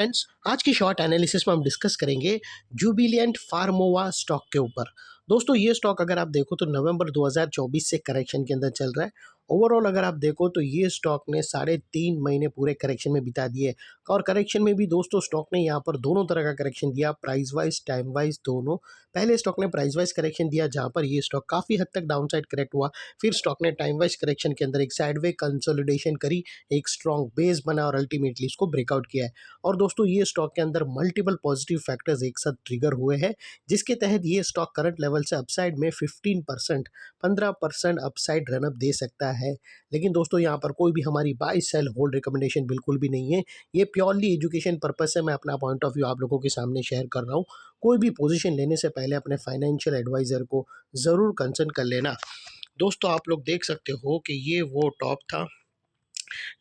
Friends, आज की short analysis में हम डिस्कस करेंगे जुबिलिएंट फार्मोवा स्टॉक के ऊपर। दोस्तों, ये स्टॉक अगर आप देखो तो नवंबर 2024 से करेक्शन के अंदर चल रहा है। ओवरऑल अगर आप देखो तो ये स्टॉक ने 3.5 महीने पूरे करेक्शन में बिता दिए और करेक्शन में भी दोस्तों स्टॉक ने यहाँ पर दोनों तरह का करेक्शन दिया, प्राइस वाइज, टाइम वाइज दोनों। पहले स्टॉक ने प्राइस वाइज करेक्शन दिया जहाँ पर ये स्टॉक काफ़ी हद तक डाउन साइड करेक्ट हुआ। फिर स्टॉक ने टाइम वाइज करेक्शन के अंदर एक साइडवे कंसोलिडेशन करी, एक स्ट्रॉन्ग बेस बना और अल्टीमेटली इसको ब्रेकआउट किया है। और दोस्तों, ये स्टॉक के अंदर मल्टीपल पॉजिटिव फैक्टर्स एक साथ ट्रिगर हुए हैं, जिसके तहत ये स्टॉक करंट लेवल से अपसाइड में 15% अपसाइड रनअप दे सकता है। लेकिन दोस्तों, यहाँ पर कोई भी हमारी बाय सेल होल्ड रिकमेंडेशन बिल्कुल भी नहीं है। ये प्योरली एजुकेशन पर्पज से मैं अपना पॉइंट ऑफ व्यू आप लोगों के सामने शेयर कर रहा हूँ। कोई भी पोजीशन लेने से पहले अपने फाइनेंशियल एडवाइजर को ज़रूर कंसल्ट कर लेना। दोस्तों, आप लोग देख सकते हो कि ये वो टॉप था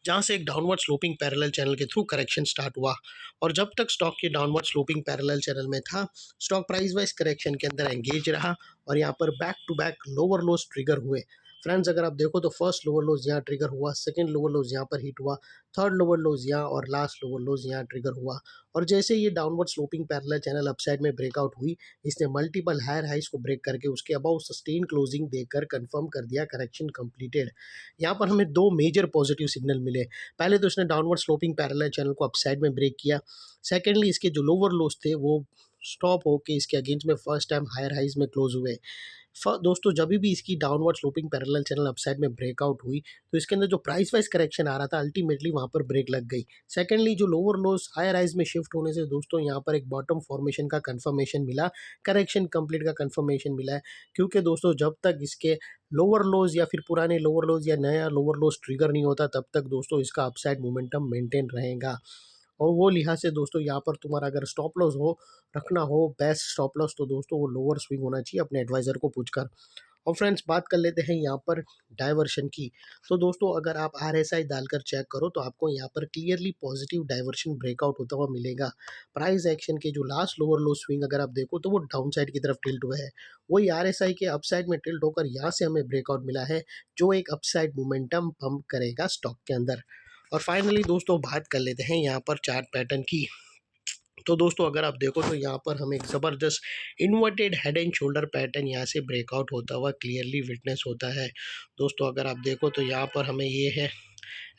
जहां से एक डाउनवर्ड स्लोपिंग पैरेलल चैनल के थ्रू करेक्शन स्टार्ट हुआ। और जब तक स्टॉक ये डाउनवर्ड स्लोपिंग पैरेलल चैनल में था, स्टॉक प्राइस वाइज करेक्शन के अंदर एंगेज रहा और यहाँ पर back to back lower lows trigger हुए। फ्रेंड्स, अगर आप देखो तो फर्स्ट लोअर लोज यहाँ ट्रिगर हुआ, सेकंड लोअर लोज यहाँ पर हिट हुआ, थर्ड लोअर लोज यहाँ और लास्ट लोअर लोज यहाँ ट्रिगर हुआ। और जैसे ये downward sloping parallel channel upside में ब्रेकआउट हुई, इसने मल्टीपल हायर हाइज को ब्रेक करके उसके अबाउ सस्टेन क्लोजिंग देकर कंफर्म कर दिया करेक्शन कंप्लीटेड। यहाँ पर हमें दो मेजर पॉजिटिव सिग्नल मिले। पहले तो इसने डाउनवर्ड स्लोपिंग पैरेलल चैनल को अपसाइड में ब्रेक किया। सेकेंडली, इसके जो लोअर लोज थे वो स्टॉप होके इसके अगेंस्ट में फर्स्ट टाइम हायर हाइज में क्लोज हुए। दोस्तों, जब भी इसकी downward sloping parallel channel upside में ब्रेकआउट हुई तो इसके अंदर जो प्राइस वाइज करेक्शन आ रहा था, अल्टीमेटली वहाँ पर ब्रेक लग गई। सेकेंडली, जो लोअर लोज हायर हाइज में शिफ्ट होने से दोस्तों यहाँ पर एक बॉटम फॉर्मेशन का कंफर्मेशन मिला, करेक्शन कंप्लीट का कंफर्मेशन मिला है। क्योंकि दोस्तों, जब तक इसके लोअर लोज या फिर पुराने लोअर लोज या नया लोअर लोज ट्रिगर नहीं होता, तब तक दोस्तों इसका अपसाइड मोमेंटम मेंटेन रहेगा। और वो लिहाज से दोस्तों, यहाँ पर तुम्हारा अगर स्टॉप लॉस हो रखना हो, बेस्ट स्टॉप लॉस, तो दोस्तों वो लोअर स्विंग होना चाहिए अपने एडवाइज़र को पूछकर। और फ्रेंड्स, बात कर लेते हैं यहाँ पर डाइवर्शन की। तो दोस्तों, अगर आप RSI डालकर चेक करो तो आपको यहाँ पर क्लियरली पॉजिटिव डाइवर्शन ब्रेकआउट होता हुआ मिलेगा। प्राइस एक्शन के जो लास्ट लोअर लो स्विंग अगर आप देखो तो वो डाउन साइड की तरफ टिल्ट हुआ है। वही RSI के अपसाइड में टिल्ट होकर यहाँ से हमें ब्रेकआउट मिला है, जो एक अपसाइड मोमेंटम पंप करेगा स्टॉक के अंदर। और फाइनली दोस्तों, बात कर लेते हैं यहाँ पर चार्ट पैटर्न की। तो दोस्तों, अगर आप देखो तो यहाँ पर हमें एक ज़बरदस्त inverted head and shoulder pattern यहाँ से ब्रेकआउट होता हुआ क्लियरली विटनेस होता है। दोस्तों, अगर आप देखो तो यहाँ पर हमें ये है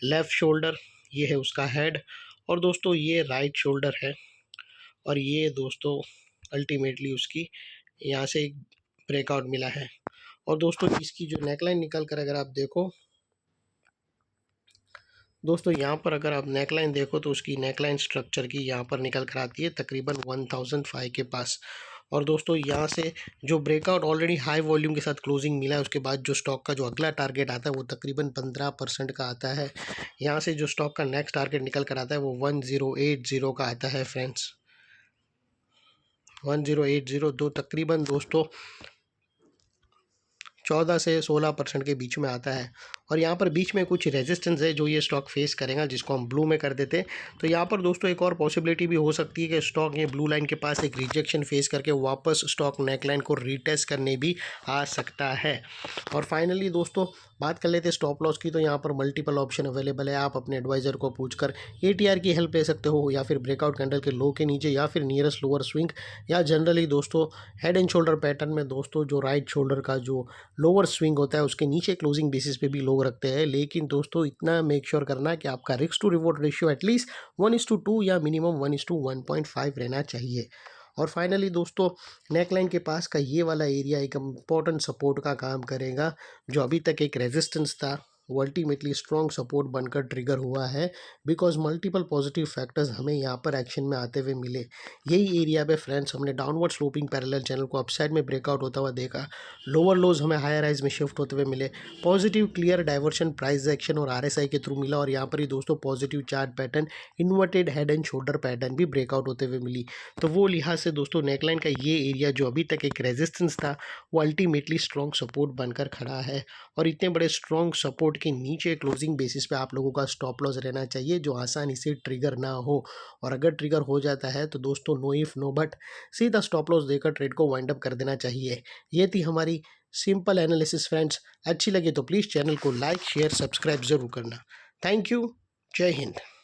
लेफ़्ट शोल्डर, ये है उसका हेड, और दोस्तों ये राइट शोल्डर है, और ये दोस्तों अल्टीमेटली उसकी यहाँ से एक ब्रेकआउट मिला है। और दोस्तों, इसकी जो नेकलाइन निकल कर अगर आप देखो दोस्तों, यहाँ पर अगर आप नेकलाइन देखो तो उसकी नेकलाइन स्ट्रक्चर की यहाँ पर निकल कर आती है तकरीबन 1005 के पास। और दोस्तों, यहाँ से जो ब्रेकआउट ऑलरेडी हाई वॉल्यूम के साथ क्लोजिंग मिला है, उसके बाद जो स्टॉक का जो अगला टारगेट आता है वो तकरीबन 15% का आता है। यहाँ से जो स्टॉक का नेक्स्ट टारगेट निकल कर आता है वो 1080 का आता है फ्रेंड्स। 1080 दो तकरीबन दोस्तों 14 से 16% के बीच में आता है। और यहाँ पर बीच में कुछ रेजिस्टेंस है जो ये स्टॉक फेस करेगा, जिसको हम ब्लू में कर देते हैं। तो यहाँ पर दोस्तों एक और पॉसिबिलिटी भी हो सकती है कि स्टॉक ये ब्लू लाइन के पास एक रिजेक्शन फेस करके वापस स्टॉक नेकलाइन को रीटेस्ट करने भी आ सकता है। और फाइनली दोस्तों, बात कर लेते हैं स्टॉप लॉस की। तो यहाँ पर मल्टीपल ऑप्शन अवेलेबल है, आप अपने एडवाइज़र को पूछकर ATR की हेल्प ले सकते हो, या फिर ब्रेकआउट कैंडल के लो के नीचे, या फिर नियरेस्ट लोअर स्विंग, या जनरली दोस्तों हेड एंड शोल्डर पैटर्न में दोस्तों जो राइट शोल्डर का जो लोअर स्विंग होता है उसके नीचे क्लोजिंग बेसिस पे भी लोग रखते हैं। लेकिन दोस्तों, इतना मेक श्योर करना कि आपका risk to reward ratio at least 1:2 या मिनिमम 1:1.5 रहना चाहिए। और फाइनली दोस्तों, नेकलाइन के पास का ये वाला एरिया एक इम्पॉर्टेंट सपोर्ट का काम करेगा। जो अभी तक एक रेजिस्टेंस था वो अल्टीमेटली स्ट्रॉन्ग सपोर्ट बनकर ट्रिगर हुआ है, बिकॉज मल्टीपल पॉजिटिव फैक्टर्स हमें यहाँ पर एक्शन में आते हुए मिले। यही एरिया पे फ्रेंड्स हमने डाउनवर्ड स्लोपिंग पैरेलल चैनल को अपसाइड में ब्रेकआउट होता हुआ देखा, लोअर लोज हमें हायर हाइज में शिफ्ट होते हुए मिले, positive clear diversion price action और RSI के थ्रू मिला, और यहाँ पर ही दोस्तों positive chart pattern inverted head and shoulder pattern भी ब्रेकआउट होते हुए मिली। तो वो लिहाज से दोस्तों नेकलाइन का ये एरिया जो अभी तक एक रेजिस्टेंस था वो अल्टीमेटली स्ट्रॉन्ग सपोर्ट बनकर खड़ा है। और इतने बड़े स्ट्रॉन्ग सपोर्ट के नीचे क्लोजिंग बेसिस पे आप लोगों का स्टॉप लॉस रहना चाहिए, जो आसानी से ट्रिगर ना हो। और अगर ट्रिगर हो जाता है तो दोस्तों नो इफ नो बट सीधा स्टॉप लॉस देकर ट्रेड को वाइंड अप कर देना चाहिए। ये थी हमारी सिंपल एनालिसिस फ्रेंड्स। अच्छी लगे तो प्लीज़ चैनल को लाइक शेयर सब्सक्राइब ज़रूर करना। Thank you. जय हिंद।